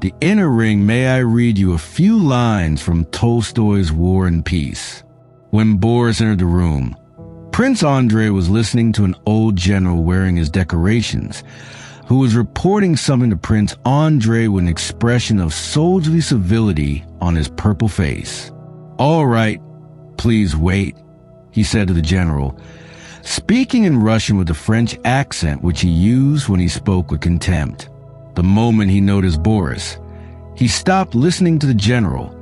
the inner ring, may I read you a few lines from Tolstoy's War and Peace. When Boris entered the room, Prince Andrei was listening to an old general wearing his decorations, who was reporting something to Prince Andrei with an expression of soldierly civility on his purple face. "All right, please wait," he said to the general, speaking in Russian with a French accent which he used when he spoke with contempt. The moment he noticed Boris, he stopped listening to the general,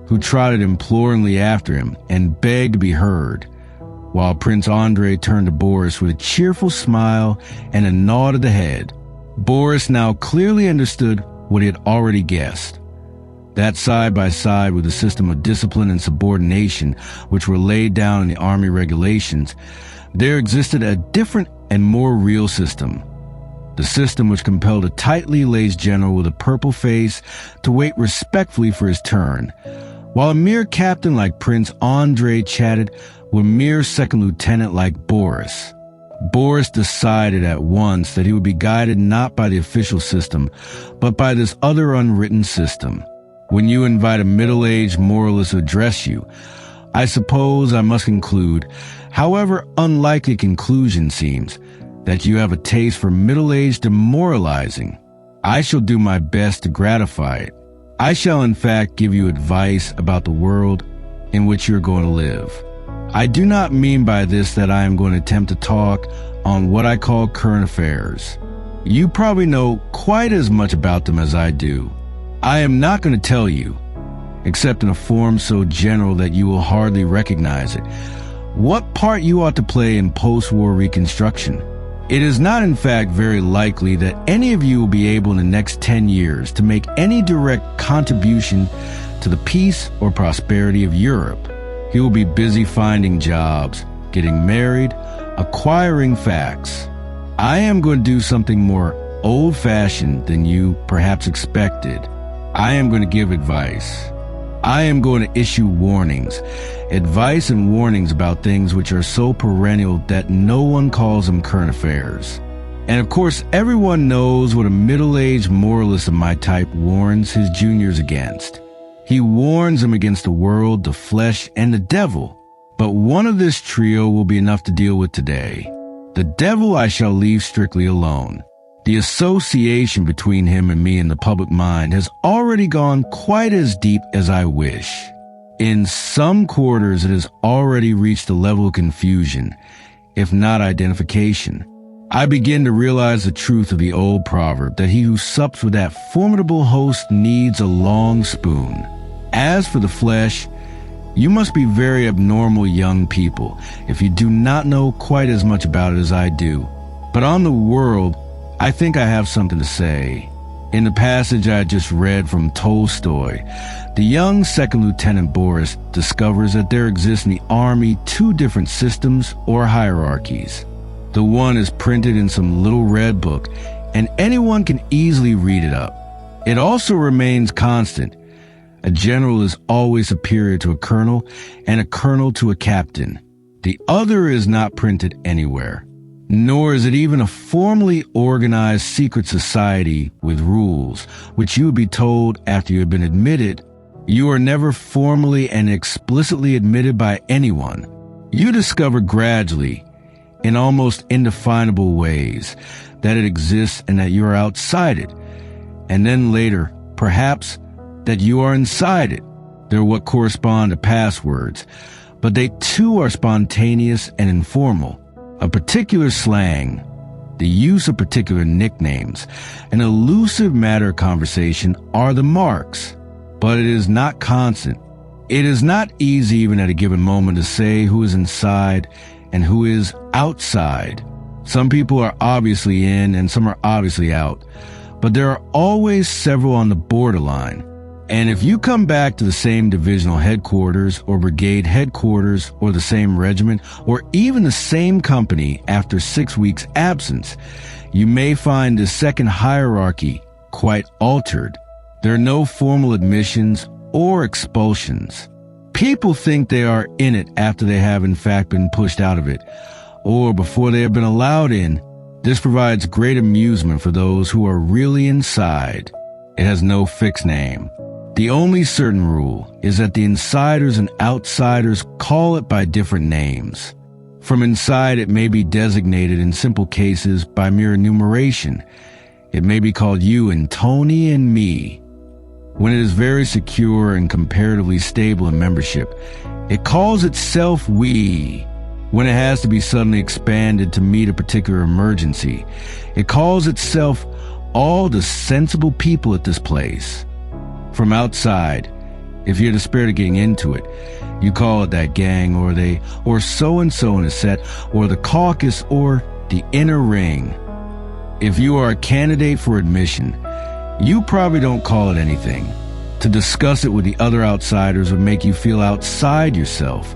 who trotted imploringly after him and begged to be heard, while Prince Andrei turned to Boris with a cheerful smile and a nod of the head. Boris now clearly understood what he had already guessed, that side by side with the system of discipline and subordination which were laid down in the army regulations, there existed a different and more real system. The system which compelled a tightly laced general with a purple face to wait respectfully for his turn, while a mere captain like Prince Andrei chatted with a mere second lieutenant like Boris. Boris decided at once that he would be guided not by the official system, but by this other unwritten system. When you invite a middle-aged moralist to address you, I suppose I must conclude, however unlikely conclusion seems, that you have a taste for middle-aged demoralizing. I shall do my best to gratify it. I shall in fact give you advice about the world in which you're going to live. I do not mean by this that I am going to attempt to talk on what I call current affairs. You probably know quite as much about them as I do. I am not going to tell you, except in a form so general that you will hardly recognize it, what part you ought to play in post-war reconstruction. It is not in fact very likely that any of you will be able in the next 10 years to make any direct contribution to the peace or prosperity of Europe. He will be busy finding jobs, getting married, acquiring facts. I am going to do something more old-fashioned than you perhaps expected. I am going to give advice. I am going to issue warnings, advice and warnings about things which are so perennial that no one calls them current affairs. And of course, everyone knows what a middle-aged moralist of my type warns his juniors against. He warns them against the world, the flesh, and the devil. But one of this trio will be enough to deal with today. The devil I shall leave strictly alone. The association between him and me in the public mind has already gone quite as deep as I wish. In some quarters, it has already reached a level of confusion, if not identification. I begin to realize the truth of the old proverb that he who sups with that formidable host needs a long spoon. As for the flesh, you must be very abnormal young people if you do not know quite as much about it as I do. But on the world, I think I have something to say. In the passage I just read from Tolstoy, the young second lieutenant Boris discovers that there exist in the army two different systems or hierarchies. The one is printed in some little red book, and anyone can easily read it up. It also remains constant. A general is always superior to a colonel, and a colonel to a captain. The other is not printed anywhere. Nor is it even a formally organized secret society with rules, which you would be told after you have been admitted. You are never formally and explicitly admitted by anyone. You discover gradually, in almost indefinable ways, that it exists and that you are outside it. And then later, perhaps, that you are inside it. They're what correspond to passwords, but they too are spontaneous and informal. A particular slang, the use of particular nicknames, an elusive matter of conversation are the marks, but it is not constant. It is not easy even at a given moment to say who is inside and who is outside. Some people are obviously in and some are obviously out, but there are always several on the borderline. And if you come back to the same divisional headquarters or brigade headquarters or the same regiment or even the same company after 6 weeks' absence, you may find the second hierarchy quite altered. There are no formal admissions or expulsions. People think they are in it after they have in fact been pushed out of it, or before they have been allowed in. This provides great amusement for those who are really inside. It has no fixed name. The only certain rule is that the insiders and outsiders call it by different names. From inside, it may be designated in simple cases by mere enumeration. It may be called you and Tony and me. When it is very secure and comparatively stable in membership, it calls itself we. When it has to be suddenly expanded to meet a particular emergency, it calls itself all the sensible people at this place. From outside, if you're despaired of getting into it, you call it that gang or they, or so-and-so in a set, or the caucus, or the inner ring. If you are a candidate for admission, you probably don't call it anything. To discuss it with the other outsiders would make you feel outside yourself,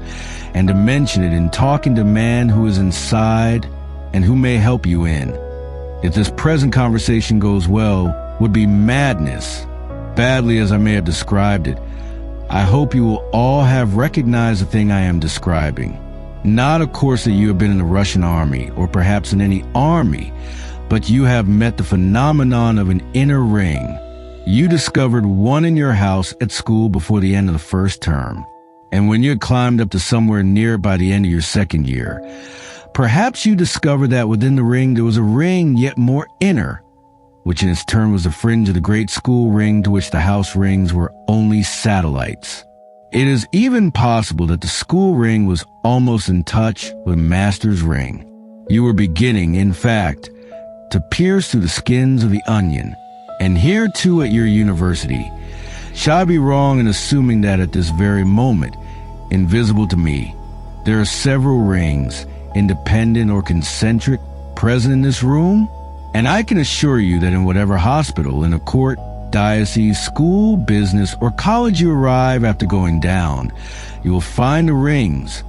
and to mention it in talking to a man who is inside and who may help you in, if this present conversation goes well, would be madness. Badly as I may have described it, I hope you will all have recognized the thing I am describing. Not, of course, that you have been in the Russian army, or perhaps in any army, but you have met the phenomenon of an inner ring. You discovered one in your house at school before the end of the first term, and when you had climbed up to somewhere near it by the end of your second year, perhaps you discovered that within the ring there was a ring yet more inner, which in its turn was the fringe of the great school ring to which the house rings were only satellites. It is even possible that the school ring was almost in touch with master's ring. You were beginning, in fact, to pierce through the skins of the onion. And here too at your university, shall I be wrong in assuming that at this very moment, invisible to me, there are several rings, independent or concentric, present in this room? And I can assure you that in whatever hospital, in a court, diocese, school, business, or college you arrive after going down, you will find the rings,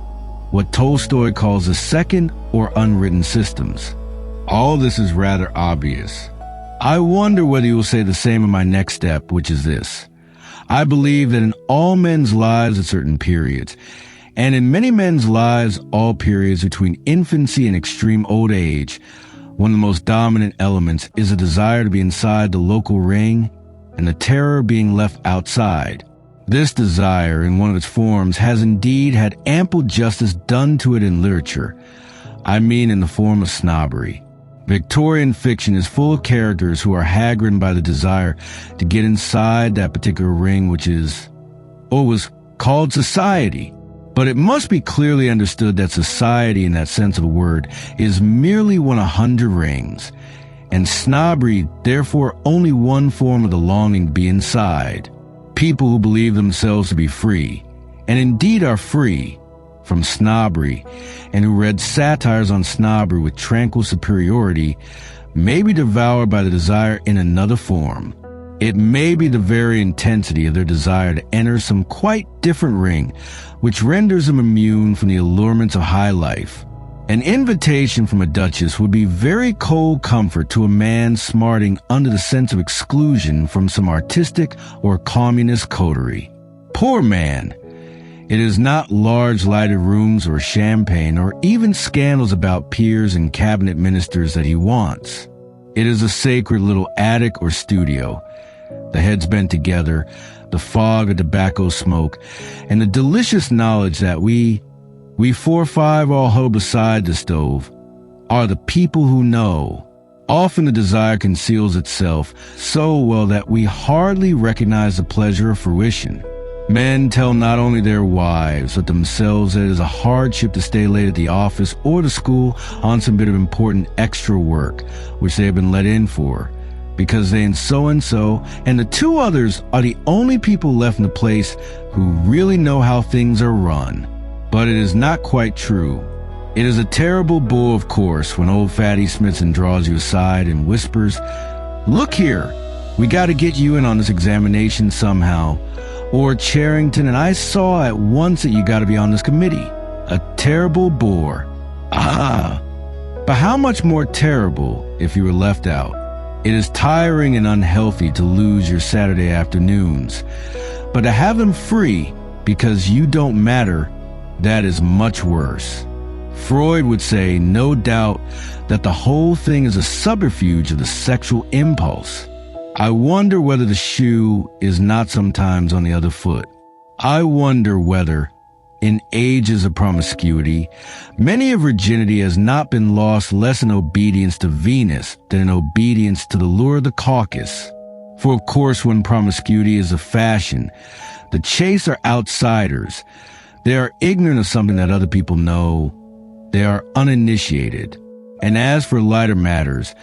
what Tolstoy calls the second or unwritten systems. All this is rather obvious. I wonder whether you will say the same in my next step, which is this. I believe that in all men's lives at certain periods, and in many men's lives, all periods between infancy and extreme old age, one of the most dominant elements is a desire to be inside the local ring and the terror of being left outside. This desire, in one of its forms, has indeed had ample justice done to it in literature. I mean in the form of snobbery. Victorian fiction is full of characters who are haggard by the desire to get inside that particular ring which was called society. But it must be clearly understood that society, in that sense of the word, is merely one of 100 rings, and snobbery, therefore, only one form of the longing to be inside. People who believe themselves to be free, and indeed are free, from snobbery, and who read satires on snobbery with tranquil superiority, may be devoured by the desire in another form. It may be the very intensity of their desire to enter some quite different ring, which renders them immune from the allurements of high life. An invitation from a duchess would be very cold comfort to a man smarting under the sense of exclusion from some artistic or communist coterie. Poor man! It is not large lighted rooms or champagne or even scandals about peers and cabinet ministers that he wants. It is a sacred little attic or studio, the heads bent together, the fog of tobacco smoke, and the delicious knowledge that we 4 or 5 all huddled beside the stove, are the people who know. Often the desire conceals itself so well that we hardly recognize the pleasure of fruition. Men tell not only their wives, but themselves that it is a hardship to stay late at the office or the school on some bit of important extra work, which they have been let in for, because they and so, and the 2 others are the only people left in the place who really know how things are run. But it is not quite true. It is a terrible bull, of course, when old Fatty Smithson draws you aside and whispers, "Look here, we got to get you in on this examination somehow." Or Charrington, "And I saw at once that you got to be on this committee." A terrible bore. Ah! But how much more terrible if you were left out? It is tiring and unhealthy to lose your Saturday afternoons, but to have them free because you don't matter, that is much worse. Freud would say, no doubt, that the whole thing is a subterfuge of the sexual impulse. I wonder whether the shoe is not sometimes on the other foot. I wonder whether, in ages of promiscuity, many of virginity has not been lost less in obedience to Venus than in obedience to the lure of the Caucasus. For of course, when promiscuity is a fashion, the chaste are outsiders. They are ignorant of something that other people know. They are uninitiated. And as for lighter matters,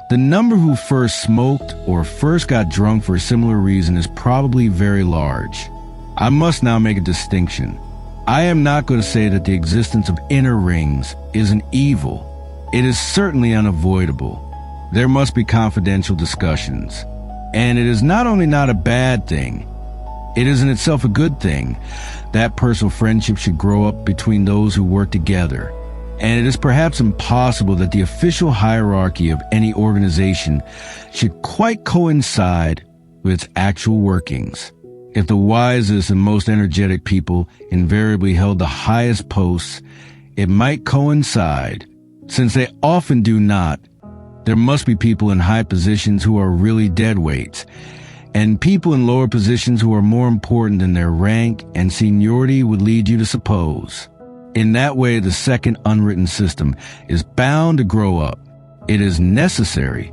the number who first smoked or first got drunk for a similar reason is probably very large. I must now make a distinction. I am not going to say that the existence of inner rings is an evil. It is certainly unavoidable. There must be confidential discussions. And it is not only not a bad thing, it is in itself a good thing that personal friendship should grow up between those who work together. And it is perhaps impossible that the official hierarchy of any organization should quite coincide with its actual workings. If the wisest and most energetic people invariably held the highest posts, it might coincide. Since they often do not, there must be people in high positions who are really deadweights, and people in lower positions who are more important than their rank and seniority would lead you to suppose. In that way, the second unwritten system is bound to grow up. It is necessary,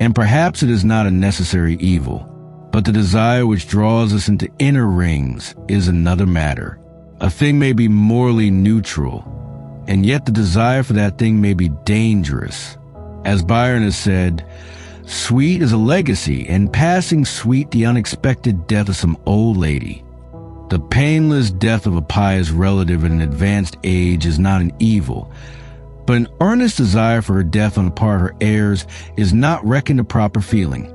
and perhaps it is not a necessary evil. But the desire which draws us into inner rings is another matter. A thing may be morally neutral, and yet the desire for that thing may be dangerous. As Byron has said, sweet is a legacy, and passing sweet the unexpected death of some old lady. The painless death of a pious relative in an advanced age is not an evil, but an earnest desire for her death on the part of her heirs is not reckoned a proper feeling,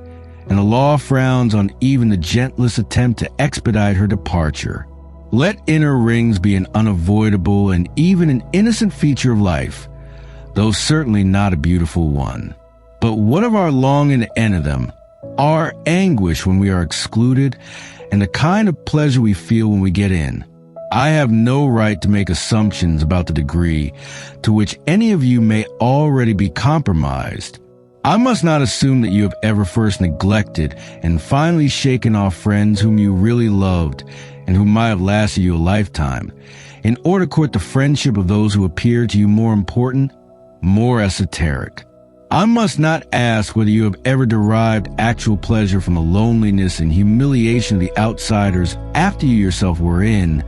and the law frowns on even the gentlest attempt to expedite her departure. Let inner rings be an unavoidable and even an innocent feature of life, though certainly not a beautiful one. But what of our longing to enter them, our anguish when we are excluded, and the kind of pleasure we feel when we get in? I have no right to make assumptions about the degree to which any of you may already be compromised. I must not assume that you have ever first neglected and finally shaken off friends whom you really loved and who might have lasted you a lifetime, in order to court the friendship of those who appear to you more important, more esoteric. I must not ask whether you have ever derived actual pleasure from the loneliness and humiliation of the outsiders after you yourself were in,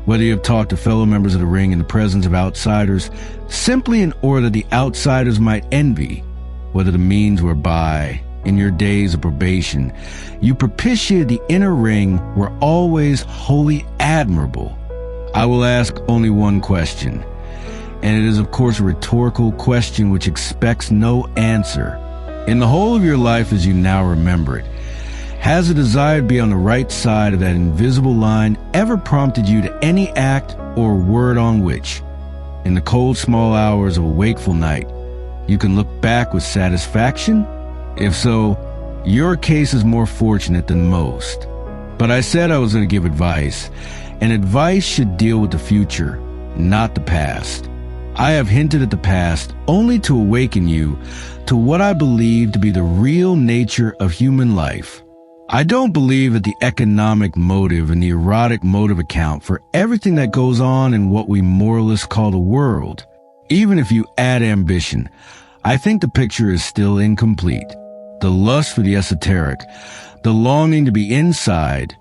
whether you have talked to fellow members of the ring in the presence of outsiders simply in order that the outsiders might envy, whether the means whereby, in your days of probation, you propitiated the inner ring were always wholly admirable. I will ask only one question, and it is of course a rhetorical question which expects no answer. In the whole of your life as you now remember it, has the desire to be on the right side of that invisible line ever prompted you to any act or word on which, in the cold small hours of a wakeful night, you can look back with satisfaction? If so, your case is more fortunate than most. But I said I was going to give advice, and advice should deal with the future, not the past. I have hinted at the past only to awaken you to what I believe to be the real nature of human life. I don't believe that the economic motive and the erotic motive account for everything that goes on in what we moralists call the world. Even if you add ambition, I think the picture is still incomplete. The lust for the esoteric, the longing to be inside,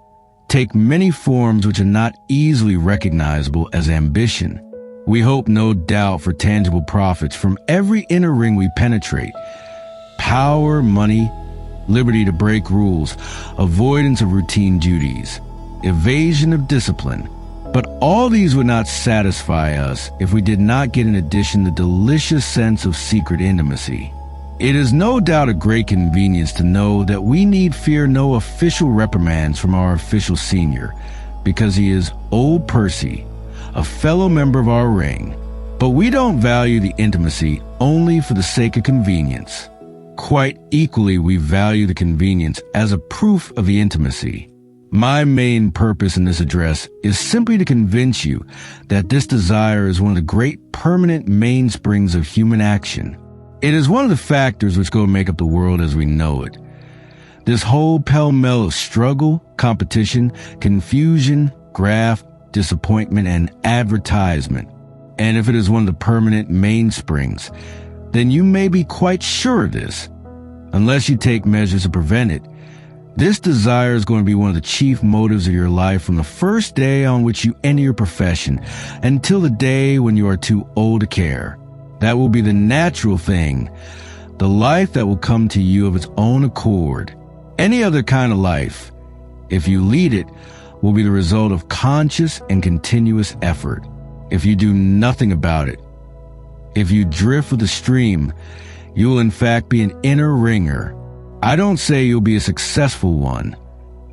take many forms which are not easily recognizable as ambition. We hope no doubt for tangible profits from every inner ring we penetrate. Power, money, liberty to break rules, avoidance of routine duties, evasion of discipline. But all these would not satisfy us if we did not get in addition the delicious sense of secret intimacy. It is no doubt a great convenience to know that we need fear no official reprimands from our official senior, because he is Old Percy, a fellow member of our ring. But we don't value the intimacy only for the sake of convenience. Quite equally, we value the convenience as a proof of the intimacy. My main purpose in this address is simply to convince you that this desire is one of the great permanent mainsprings of human action. It is one of the factors which go to make up the world as we know it. This whole pell-mell of struggle, competition, confusion, graft, disappointment, and advertisement. And if it is one of the permanent mainsprings, then you may be quite sure of this. Unless you take measures to prevent it, this desire is going to be one of the chief motives of your life from the first day on which you enter your profession until the day when you are too old to care. That will be the natural thing, the life that will come to you of its own accord. Any other kind of life, if you lead it, will be the result of conscious and continuous effort. If you do nothing about it, if you drift with the stream, you will in fact be an inner ringer. I don't say you'll be a successful one.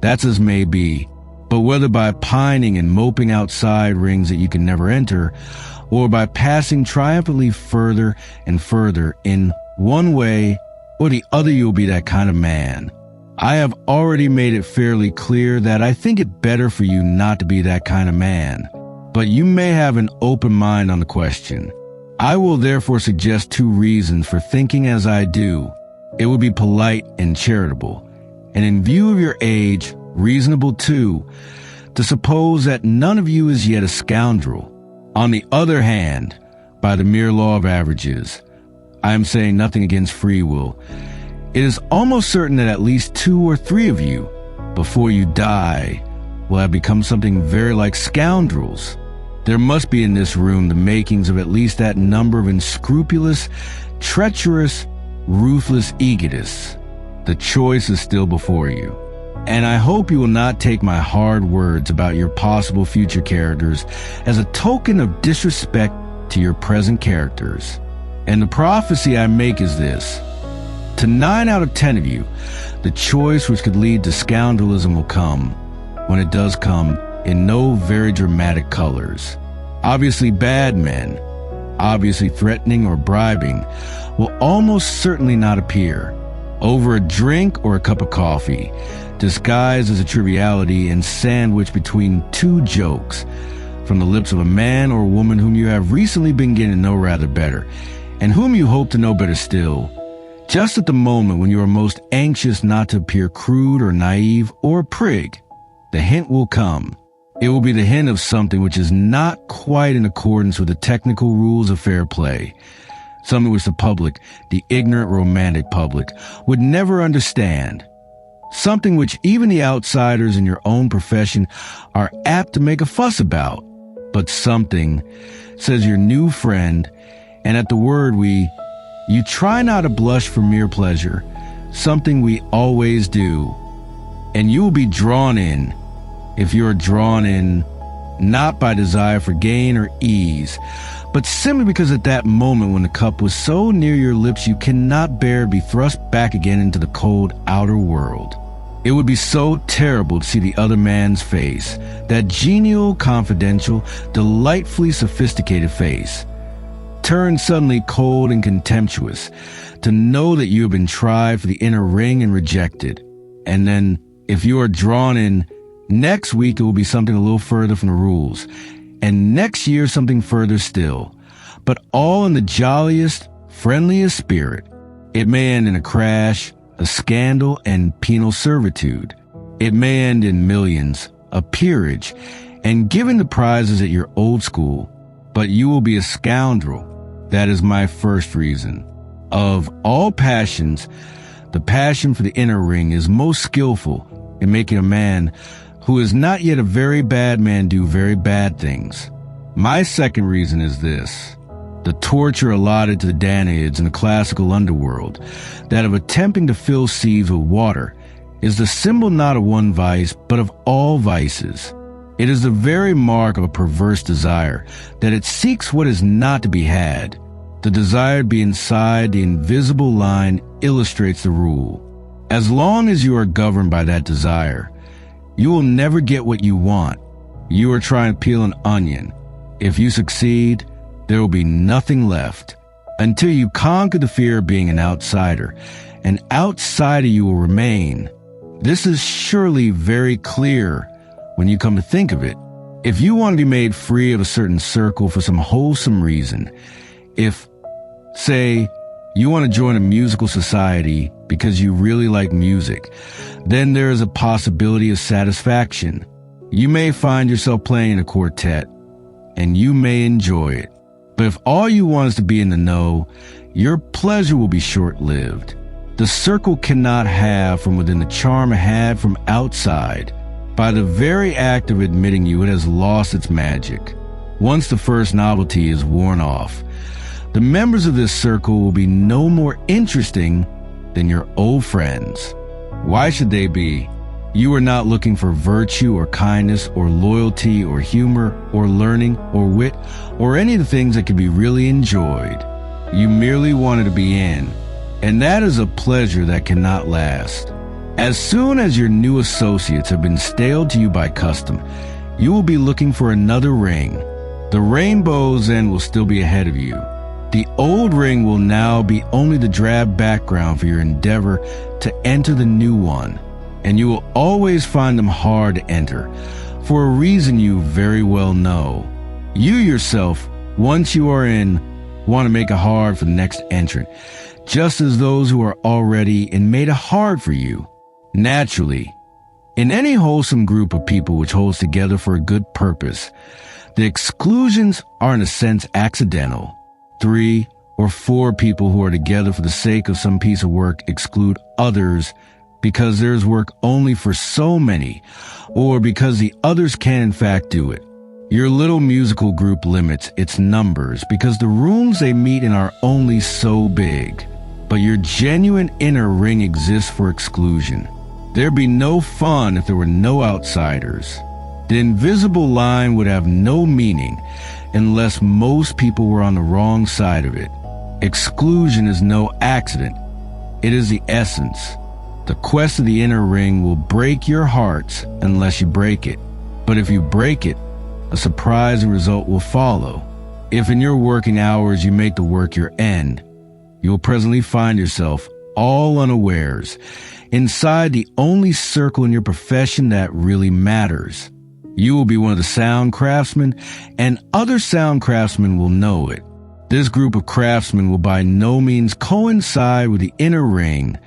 That's as may be. But whether by pining and moping outside rings that you can never enter, or by passing triumphantly further and further in one way or the other, you'll be that kind of man. I have already made it fairly clear that I think it better for you not to be that kind of man. But you may have an open mind on the question. I will therefore suggest 2 reasons for thinking as I do. It would be polite and charitable, and in view of your age, reasonable too, to suppose that none of you is yet a scoundrel. On the other hand, by the mere law of averages, I am saying nothing against free will, it is almost certain that at least 2 or 3 of you, before you die, will have become something very like scoundrels. There must be in this room the makings of at least that number of unscrupulous, treacherous, ruthless egotists. The choice is still before you. And I hope you will not take my hard words about your possible future characters as a token of disrespect to your present characters. And the prophecy I make is this. To 9 out of 10 of you, the choice which could lead to scoundrelism will come, when it does come, in no very dramatic colors. Obviously bad men, obviously threatening or bribing, will almost certainly not appear. Over a drink or a cup of coffee, disguised as a triviality and sandwiched between 2 jokes, from the lips of a man or woman whom you have recently been getting to know rather better, and whom you hope to know better still. Just at the moment when you are most anxious not to appear crude or naive or a prig, the hint will come. It will be the hint of something which is not quite in accordance with the technical rules of fair play, something which the public, the ignorant romantic public, would never understand, something which even the outsiders in your own profession are apt to make a fuss about, but something, says your new friend, and at the word you try not to blush for mere pleasure, something we always do, and you will be drawn in. If you are drawn in, not by desire for gain or ease, but simply because at that moment when the cup was so near your lips you cannot bear to be thrust back again into the cold outer world. It would be so terrible to see the other man's face, that genial, confidential, delightfully sophisticated face, turn suddenly cold and contemptuous, to know that you have been tried for the inner ring and rejected. And then, if you are drawn in, next week it will be something a little further from the rules, and next year something further still, but all in the jolliest, friendliest spirit. It may end in a crash, a scandal, and penal servitude. It may end in millions, a peerage, and giving the prizes at your old school, but you will be a scoundrel. That is my first reason. Of all passions, the passion for the inner ring is most skillful in making a man who is not yet a very bad man do very bad things. My second reason is this. The torture allotted to the Danaids in the classical underworld, that of attempting to fill sieves with water, is the symbol not of one vice, but of all vices. It is the very mark of a perverse desire, that it seeks what is not to be had. The desire to be inside the invisible line illustrates the rule. As long as you are governed by that desire, you will never get what you want. You are trying to peel an onion. If you succeed, there will be nothing left. Until you conquer the fear of being an outsider, an outsider you will remain. This is surely very clear when you come to think of it. If you want to be made free of a certain circle for some wholesome reason, if, say, You want to join a musical society because you really like music. Then there is a possibility of satisfaction. You may find yourself playing in a quartet, and you may enjoy it. But if all you want is to be in the know, your pleasure will be short-lived. The circle cannot have from within the charm it had from outside. By the very act of admitting you, it has lost its magic. Once the first novelty is worn off, the members of this circle will be no more interesting than your old friends. Why should they be? You are not looking for virtue or kindness or loyalty or humor or learning or wit or any of the things that can be really enjoyed. You merely wanted to be in, and that is a pleasure that cannot last. As soon as your new associates have been staled to you by custom, you will be looking for another ring. The rainbow's end will still be ahead of you. The old ring will now be only the drab background for your endeavor to enter the new one, and you will always find them hard to enter, for a reason you very well know. You yourself, once you are in, want to make it hard for the next entrant, just as those who are already in made it hard for you. Naturally, in any wholesome group of people which holds together for a good purpose, the exclusions are in a sense accidental. 3 or 4 people who are together for the sake of some piece of work exclude others because there is work only for so many, or because the others can in fact do it. Your little musical group limits its numbers because the rooms they meet in are only so big. But your genuine inner ring exists for exclusion. There'd be no fun if there were no outsiders. The invisible line would have no meaning unless most people were on the wrong side of it. Exclusion is no accident. It is the essence. The quest of the inner ring will break your hearts unless you break it. But if you break it, a surprising result will follow. If in your working hours you make the work your end, you will presently find yourself, all unawares, inside the only circle in your profession that really matters. You will be one of the sound craftsmen, and other sound craftsmen will know it. This group of craftsmen will by no means coincide with the inner ring,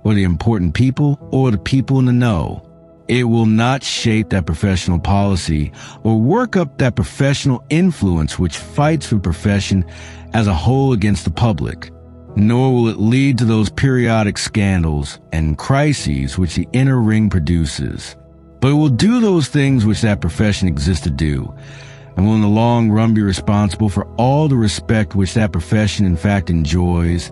or the important people, or the people in the know. It will not shape that professional policy, or work up that professional influence which fights for the profession as a whole against the public. Nor will it lead to those periodic scandals and crises which the inner ring produces. But it will do those things which that profession exists to do, and will in the long run be responsible for all the respect which that profession in fact enjoys,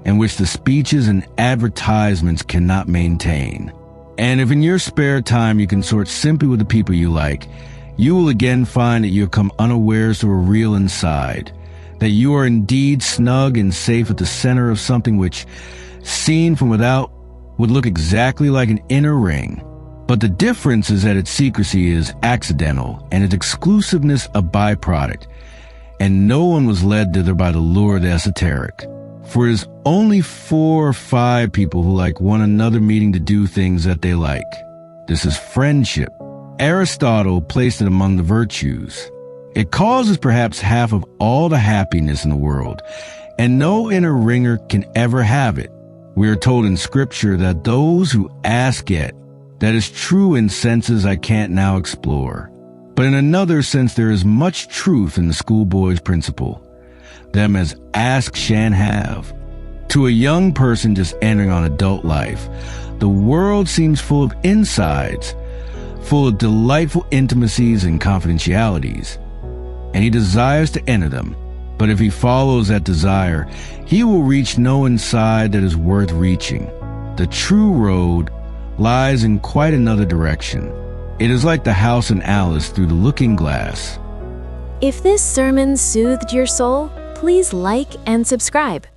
and which the speeches and advertisements cannot maintain. And if in your spare time you consort simply with the people you like, you will again find that you have come unawares to a real inside, that you are indeed snug and safe at the center of something which, seen from without, would look exactly like an inner ring. But the difference is that its secrecy is accidental and its exclusiveness a byproduct, and no one was led thither by the lure of the esoteric. For it is only 4 or 5 people who like one another meeting to do things that they like. This is friendship. Aristotle placed it among the virtues. It causes perhaps half of all the happiness in the world, and no inner ringer can ever have it. We are told in Scripture that those who ask get. That is true in senses I can't now explore. But in another sense there is much truth in the schoolboy's principle. Them as ask shan't have. To a young person just entering on adult life, the world seems full of insides, full of delightful intimacies and confidentialities, and he desires to enter them. But if he follows that desire, he will reach no inside that is worth reaching. The true road lies in quite another direction. It is like the house in Alice through the looking glass. If this sermon soothed your soul, please like and subscribe.